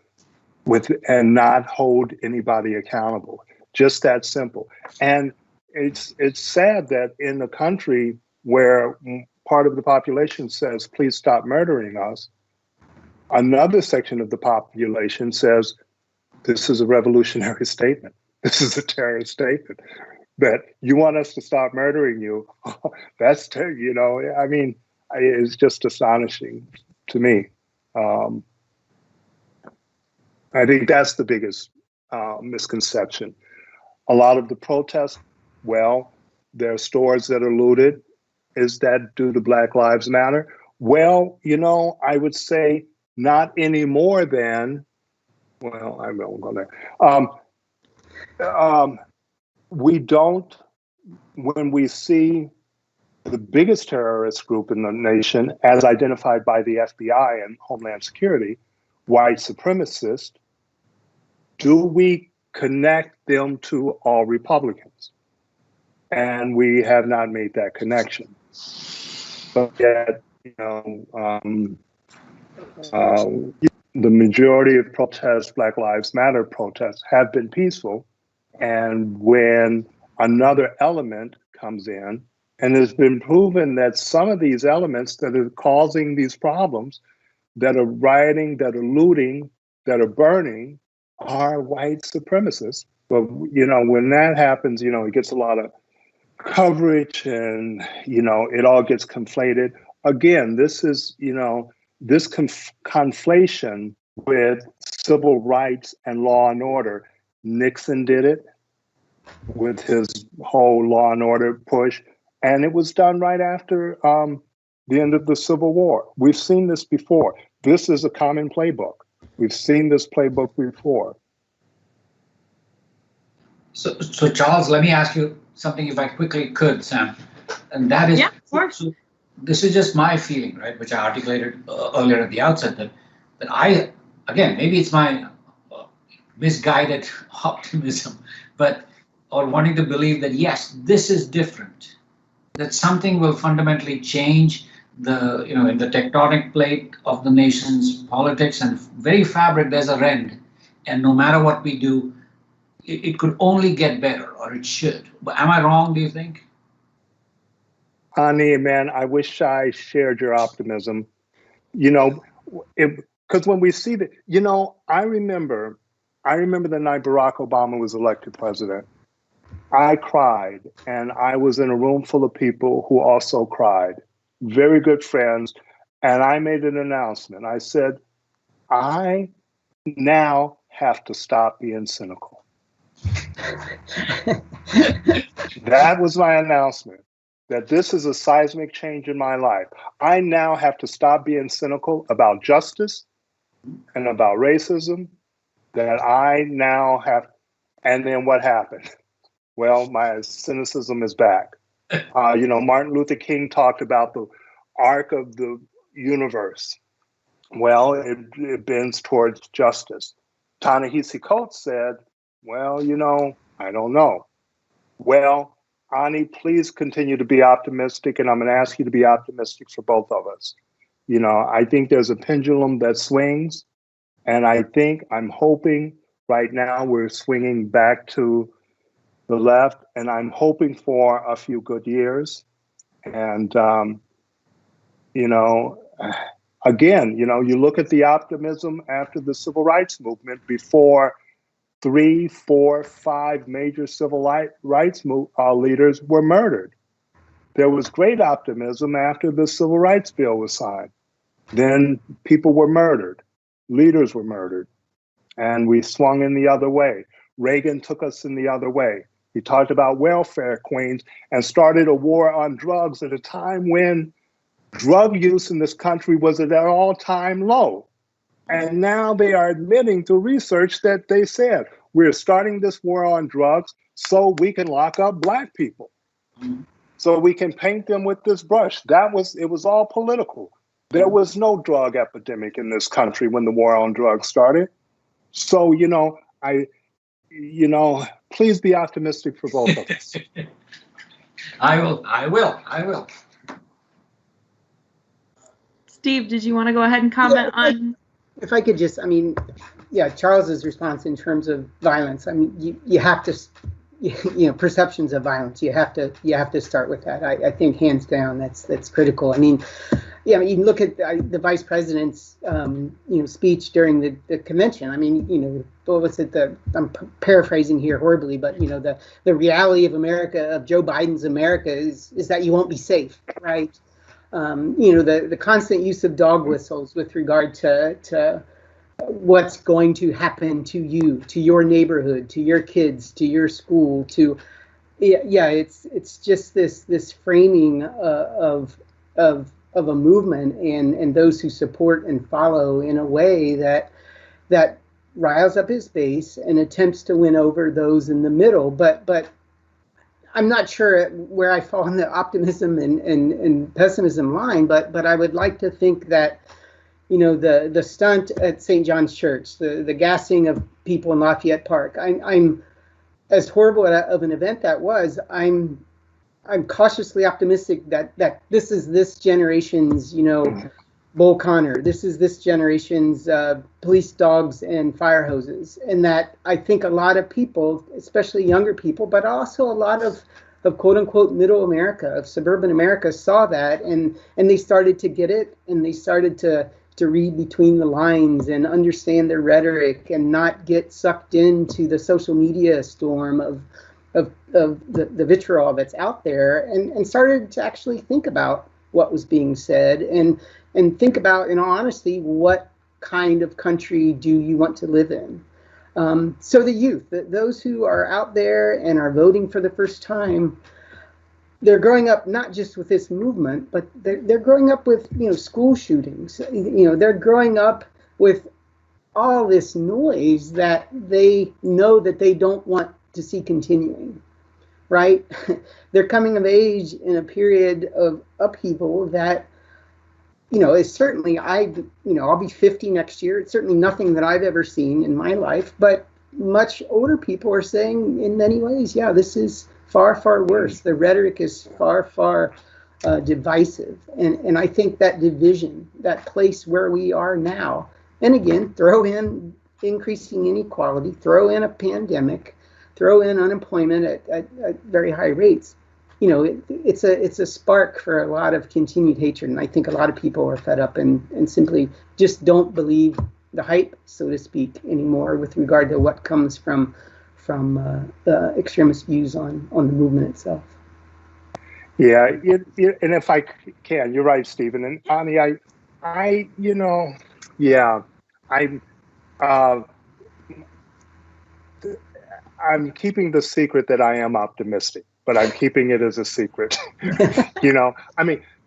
and not hold anybody accountable. Just that simple. And it's sad that in a country where part of the population says, please stop murdering us, another section of the population says, this is a revolutionary statement. This is a terrorist statement. That you want us to stop murdering you. That's, I mean, it's just astonishing to me. I think that's the biggest misconception. A lot of the protests, well, there are stores that are looted. Is that due to Black Lives Matter? Well, I would say not any more than, well, I won't go there. We don't, when we see the biggest terrorist group in the nation, as identified by the FBI and Homeland Security, white supremacists, do we connect them to all Republicans? And we have not made that connection. But yet, the majority of protests, Black Lives Matter protests, have been peaceful. And when another element comes in, and it's been proven that some of these elements that are causing these problems, that are rioting, that are looting, that are burning, are white supremacists. But, when that happens, it gets a lot of coverage and, it all gets conflated. Again, this is, this conflation with civil rights and law and order. Nixon did it with his whole law and order push. And it was done right after the end of the Civil War. We've seen this before. This is a common playbook. We've seen this playbook before. So Charles, let me ask you something if I quickly could, Sam. And that is, yeah, of course. So this is just my feeling, right, which I articulated earlier at the outset, that I, again, maybe it's my misguided optimism, or wanting to believe that, yes, this is different, that something will fundamentally change in the tectonic plate of the nation's politics and very fabric, there's a rend. And no matter what we do, it could only get better, or it should. But am I wrong, do you think? Ani, man, I wish I shared your optimism. Because when we see that, I remember the night Barack Obama was elected president. I cried, and I was in a room full of people who also cried, very good friends, and I made an announcement. I said, I now have to stop being cynical. That was my announcement, that this is a seismic change in my life. I now have to stop being cynical about justice and about racism, that I now have, and then what happened? Well, my cynicism is back. Martin Luther King talked about the arc of the universe. Well, it bends towards justice. Ta-Nehisi Coates said, well, I don't know. Well, Ani, please continue to be optimistic, and I'm going to ask you to be optimistic for both of us. I think there's a pendulum that swings, and I'm hoping right now we're swinging back to the left, and I'm hoping for a few good years. And, again, you look at the optimism after the civil rights movement, before 3, 4, 5 major civil rights leaders were murdered. There was great optimism after the civil rights bill was signed. Then people were murdered, leaders were murdered, and we swung in the other way. Reagan took us in the other way. He talked about welfare queens and started a war on drugs at a time when drug use in this country was at an all-time low. And now they are admitting to research that they said, we're starting this war on drugs so we can lock up Black people, so we can paint them with this brush. It was all political. There was no drug epidemic in this country when the war on drugs started. So, please be optimistic for both of us. I will. Steve, did you want to go ahead and comment on? If I could just, I mean, yeah, Charles's response in terms of violence. I mean, you have to, perceptions of violence. You have to start with that. I think hands down that's critical. I mean, yeah, you can look at the vice president's speech during the convention. I mean, what was it? I'm paraphrasing here horribly, but the reality of America, of Joe Biden's America, is that you won't be safe, right? The constant use of dog whistles with regard to what's going to happen to you, to your neighborhood, to your kids, to your school, it's just this framing of a movement and those who support and follow in a way that riles up his base and attempts to win over those in the middle. But I'm not sure where I fall in the optimism and pessimism line, but I would like to think that, the stunt at St. John's Church, the gassing of people in Lafayette Park, I'm as horrible of an event that was, I'm cautiously optimistic that this is this generation's, Bull Connor. This is this generation's police dogs and fire hoses, and that I think a lot of people, especially younger people, but also a lot of quote unquote middle America, of suburban America, saw that and they started to get it, and they started to read between the lines and understand the rhetoric and not get sucked into the social media storm of the vitriol that's out there, and started to actually think about what was being said and think about, in all honesty, what kind of country do you want to live in? So the youth, those who are out there and are voting for the first time, they're growing up not just with this movement, but they're growing up with school shootings. They're growing up with all this noise that they know that they don't want to see continuing, right? They're coming of age in a period of upheaval that, is certainly, I'll be 50 next year. It's certainly nothing that I've ever seen in my life, but much older people are saying in many ways, yeah, this is far, far worse. The rhetoric is far, far divisive. And I think that division, that place where we are now, and again, throw in increasing inequality, throw in a pandemic, throw in unemployment at very high rates, it's a spark for a lot of continued hatred. And I think a lot of people are fed up and simply just don't believe the hype, so to speak, anymore with regard to what comes from the extremist views on the movement itself. Yeah, and if I can, you're right, Stephen. And Ani, I'm keeping the secret that I am optimistic, but I'm keeping it as a secret.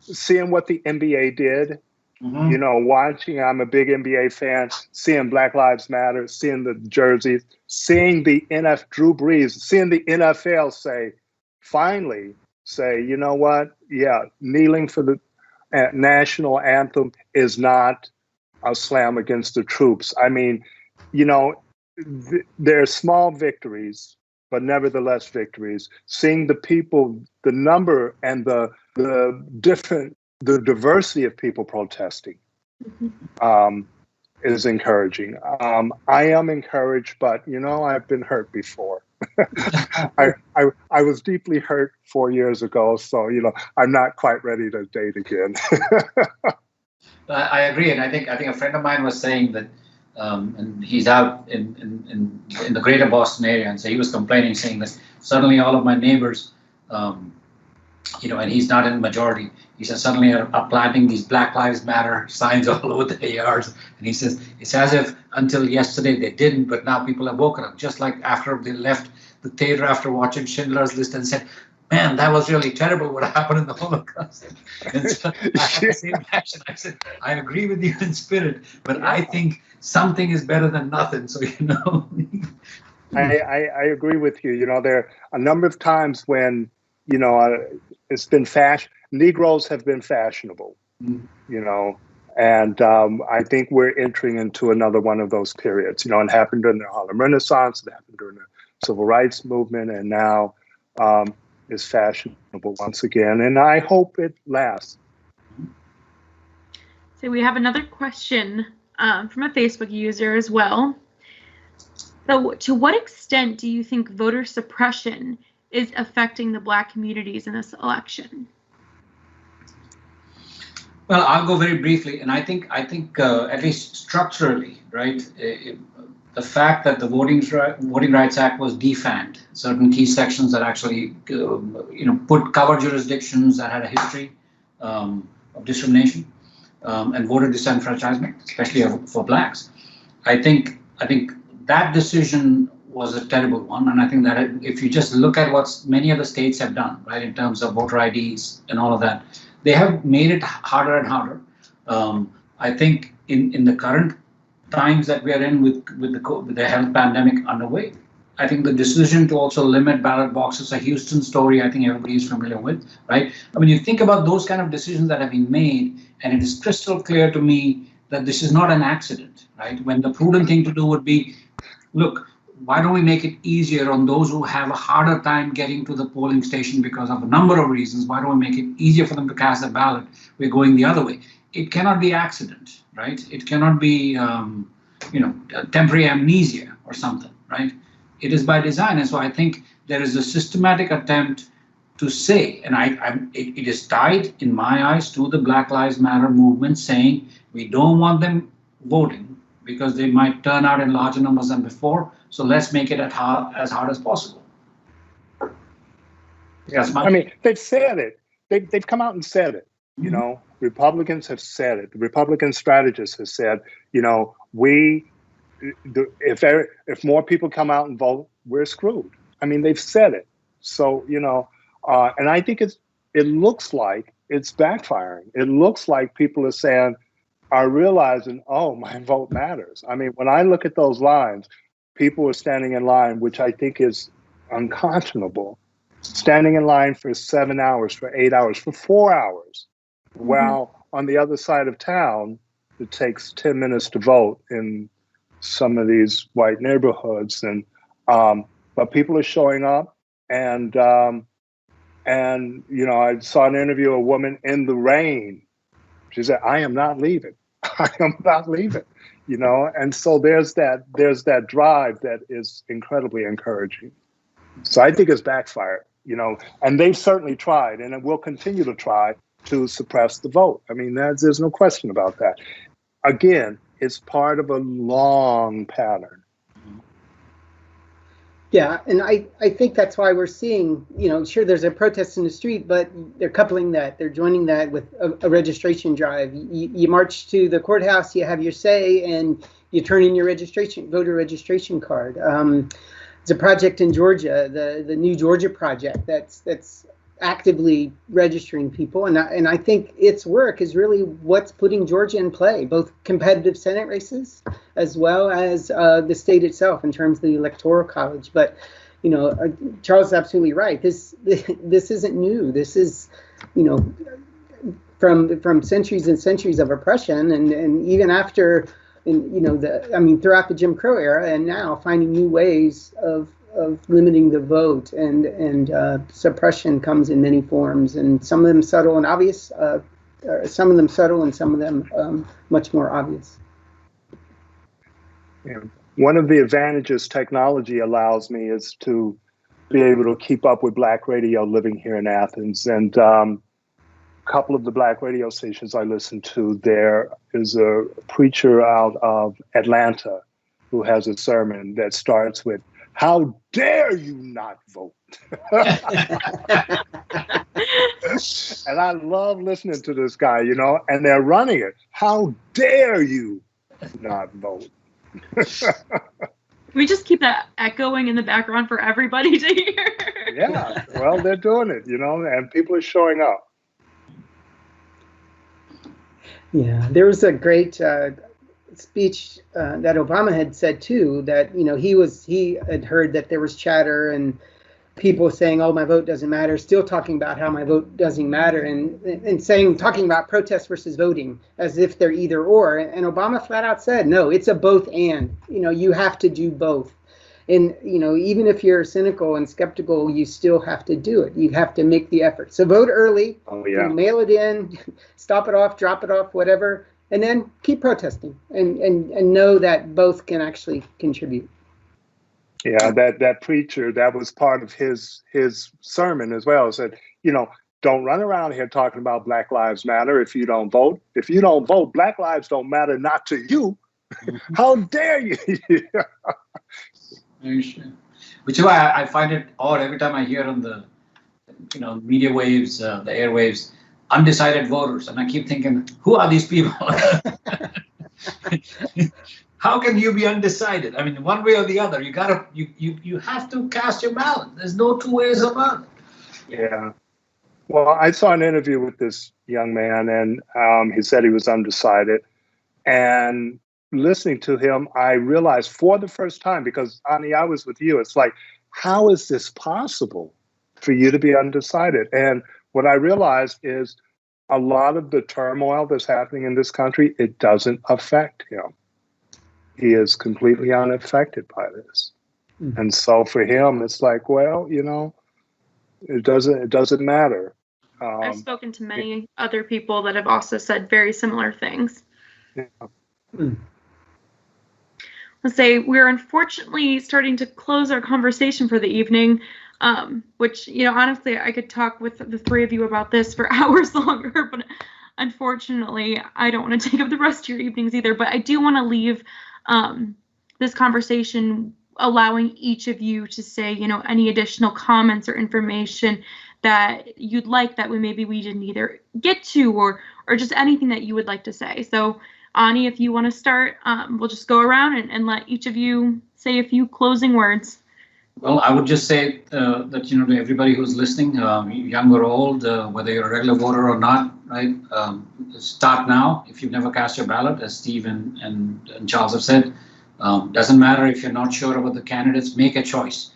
Seeing what the NBA did, watching, I'm a big NBA fan, seeing Black Lives Matter, seeing the jerseys, seeing the Drew Brees, seeing the NFL finally say, you know what? Yeah, kneeling for the national anthem is not a slam against the troops. I mean, there are small victories, but nevertheless victories. Seeing the people, the number and the diversity of people protesting is encouraging. I am encouraged, but I've been hurt before. I was deeply hurt 4 years ago, so I'm not quite ready to date again. I agree, and I think a friend of mine was saying that, and he's out in the greater Boston area, and so he was complaining, saying that suddenly all of my neighbors, and he's not in the majority. He says suddenly are planting these Black Lives Matter signs all over their yards, and he says it's as if until yesterday they didn't, but now people have woken up. Just like after they left the theater after watching Schindler's List and said, "Man, that was really terrible what happened in the Holocaust." And so I had the same reaction. I said, I agree with you in spirit, but I think something is better than nothing. So I agree with you. There are a number of times when it's been Negroes have been fashionable, and I think we're entering into another one of those periods. It happened during the Harlem Renaissance, it happened during the Civil Rights Movement, and now is fashionable once again. And I hope it lasts. So we have another question from a Facebook user as well. So to what extent do you think voter suppression is affecting the Black communities in this election? Well, I'll go very briefly, and I think at least structurally, right, the fact that the Voting Rights Act was defanged, certain key sections that actually, covered jurisdictions that had a history of discrimination and voter disenfranchisement, especially for Blacks. I think that decision was a terrible one, and I think that if you just look at what many other states have done, right, in terms of voter IDs and all of that, they have made it harder and harder. I think in the current times that we are in with the health pandemic underway, I think the decision to also limit ballot boxes, a Houston story I think everybody is familiar with, right? I mean, you think about those kind of decisions that have been made, and it is crystal clear to me that this is not an accident, right? When the prudent thing to do would be, look, why don't we make it easier on those who have a harder time getting to the polling station because of a number of reasons? Why don't we make it easier for them to cast a ballot? We're going the other way. It cannot be accident, right? It cannot be, temporary amnesia or something, right? It is by design. And so I think there is a systematic attempt to say, and it is tied in my eyes to the Black Lives Matter movement, saying we don't want them voting because they might turn out in larger numbers than before. So let's make it as hard as possible. Yes, I mean, they've said it. They've come out and said it. You know, Republicans have said it. The Republican strategists have said, if more people come out and vote, we're screwed. I mean, they've said it. So, and I think it looks like it's backfiring. It looks like people are realizing, oh, my vote matters. I mean, when I look at those lines, people are standing in line, which I think is unconscionable, standing in line for 7 hours, for 8 hours, for 4 hours. While on the other side of town, it takes 10 minutes to vote in some of these white neighborhoods. And but people are showing up, and I saw an interview of a woman in the rain. She said, "I am not leaving. I am not leaving." And so there's that drive that is incredibly encouraging. So I think it's backfired, and they've certainly tried, and it will continue to try to suppress the vote. I mean, there's no question about that. Again, it's part of a long pattern. Yeah, and I think that's why we're seeing, sure, there's a protest in the street, but they're coupling that, they're joining that with a registration drive. You march to the courthouse, you have your say, and you turn in your voter registration card. There's a project in Georgia, the New Georgia Project, that's actively registering people, and I think its work is really what's putting Georgia in play, both competitive Senate races as well as the state itself in terms of the Electoral College. But Charles is absolutely right. This isn't new. This is from centuries and centuries of oppression, and even after throughout the Jim Crow era, and now finding new ways of limiting the vote, and suppression comes in many forms, and some of them subtle and obvious, some of them subtle, and some of them much more obvious. Yeah. One of the advantages technology allows me is to be able to keep up with Black radio living here in Athens, and a couple of the Black radio stations I listen to, there is a preacher out of Atlanta who has a sermon that starts with, "How dare you not vote?" And I love listening to this guy, and they're running it. "How dare you not vote?" We just keep that echoing in the background for everybody to hear. Yeah, well, they're doing it, and people are showing up. Yeah, there was a great speech that Obama had said too, that he had heard that there was chatter and people saying, "Oh, my vote doesn't matter," still talking about how my vote doesn't matter, and talking about protest versus voting as if they're either or. And Obama flat out said, no, it's a both and. You have to do both. And even if you're cynical and skeptical, you still have to do it. You have to make the effort. So vote early, mail it in, stop it off, drop it off, whatever. and then keep protesting and know that both can actually contribute. Yeah, that preacher, that was part of his sermon as well. Said, don't run around here talking about Black Lives Matter if you don't vote. If you don't vote, Black lives don't matter, not to you. How dare you? Which is why I find it odd every time I hear on the media waves, the airwaves, undecided voters, and I keep thinking, who are these people? How can you be undecided? I mean, one way or the other, you have to cast your ballot. There's no two ways about it. Yeah. Well, I saw an interview with this young man, and he said he was undecided. And listening to him, I realized for the first time, because Ani, I was with you, it's like, how is this possible for you to be undecided? And what I realized is a lot of the turmoil that's happening in this country, it doesn't affect him. He is completely unaffected by this. Mm-hmm. And so for him, it's like, well, it doesn't matter. I've spoken to many other people that have also said very similar things. Yeah. Let's say we're unfortunately starting to close our conversation for the evening, which, honestly, I could talk with the three of you about this for hours longer, but unfortunately, I don't want to take up the rest of your evenings either. But I do want to leave this conversation allowing each of you to say, any additional comments or information that you'd like that we didn't either get to, or just anything that you would like to say. So, Ani, if you want to start, we'll just go around and let each of you say a few closing words. Well, I would just say that, to everybody who's listening, young or old, whether you're a regular voter or not, right, start now. If you've never cast your ballot, as Steve and Charles have said, doesn't matter if you're not sure about the candidates, make a choice,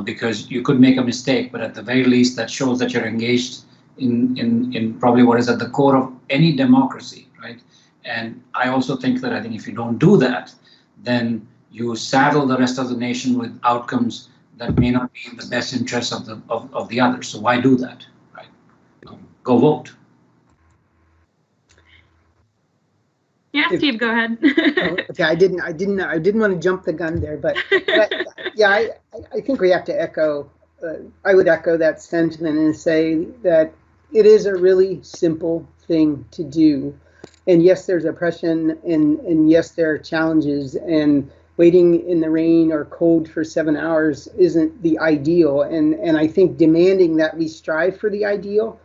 because you could make a mistake, but at the very least, that shows that you're engaged in probably what is at the core of any democracy, right? And I also think if you don't do that, then you saddle the rest of the nation with outcomes that may not be in the best interest of the others. So why do that, right? Go vote. Yeah, Steve, go ahead. Okay, I didn't want to jump the gun there, but yeah, I think we have to echo. I would echo that sentiment and say that it is a really simple thing to do. And yes, there's oppression, and yes, there are challenges, and waiting in the rain or cold for 7 hours isn't the ideal. And I think demanding that we strive for the ideal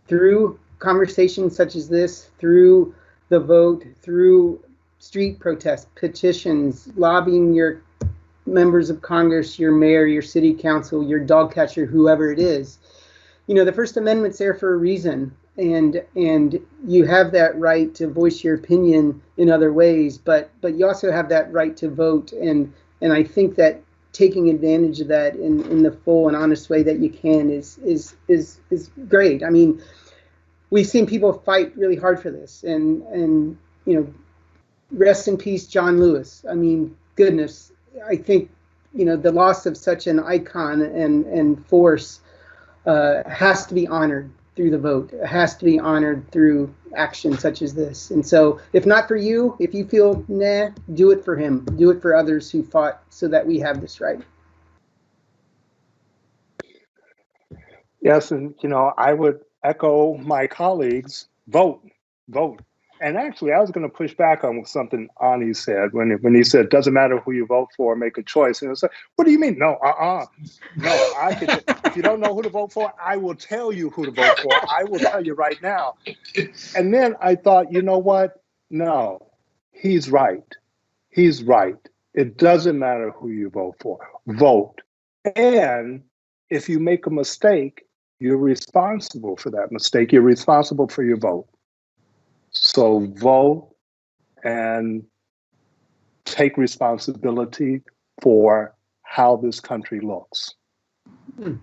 through conversations such as this, through the vote, through street protests, petitions, lobbying your members of Congress, your mayor, your city council, your dog catcher, whoever it is. The First Amendment's there for a reason. And you have that right to voice your opinion in other ways, but you also have that right to vote, and I think that taking advantage of that in the full and honest way that you can is great. I mean, we've seen people fight really hard for this, and rest in peace, John Lewis. I mean, goodness, I think the loss of such an icon and force has to be honored through the vote. It has to be honored through action such as this. And so if not for you, if you feel, nah, do it for him. Do it for others who fought so that we have this right. Yes, and I would echo my colleagues, vote. And actually, I was going to push back on something Ani said when he said, doesn't matter who you vote for, make a choice. And I was like, what do you mean? No, no, if you don't know who to vote for, I will tell you who to vote for. I will tell you right now. And then I thought, you know what? No, he's right. He's right. It doesn't matter who you vote for. Vote. And if you make a mistake, you're responsible for that mistake. You're responsible for your vote. So vote and take responsibility for how this country looks. Thank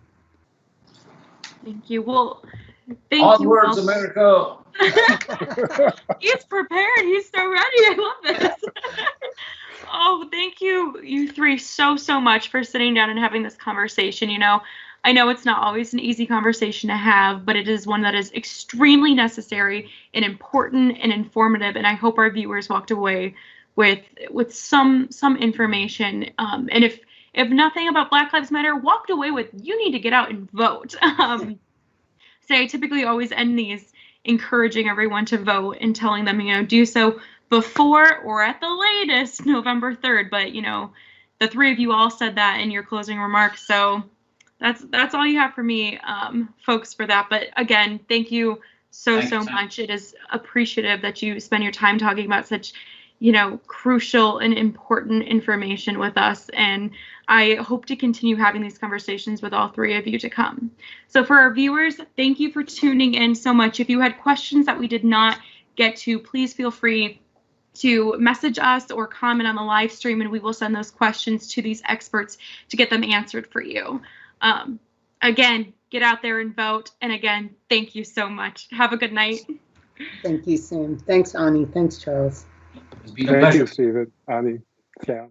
you. Well, thank Onwards, you. America. He's prepared. He's so ready. I love this. Oh, thank you three so much for sitting down and having this conversation. I know it's not always an easy conversation to have, but it is one that is extremely necessary and important and informative. And I hope our viewers walked away with some information. And if nothing about Black Lives Matter, walked away with, you need to get out and vote. So I typically always end these encouraging everyone to vote and telling them, do so before or at the latest November 3rd. But, the three of you all said that in your closing remarks. So that's all you have for me, folks, for that. But again, thank you so much. It is appreciative that you spend your time talking about such, crucial and important information with us. And I hope to continue having these conversations with all three of you to come. So for our viewers, thank you for tuning in so much. If you had questions that we did not get to, please feel free to message us or comment on the live stream, and we will send those questions to these experts to get them answered for you. Again, get out there and vote. And again, thank you so much. Have a good night. Thank you, Sam. Thanks, Ani. Thanks, Charles. It's been a pleasure. Thank you, Stephen, Ani, Sam.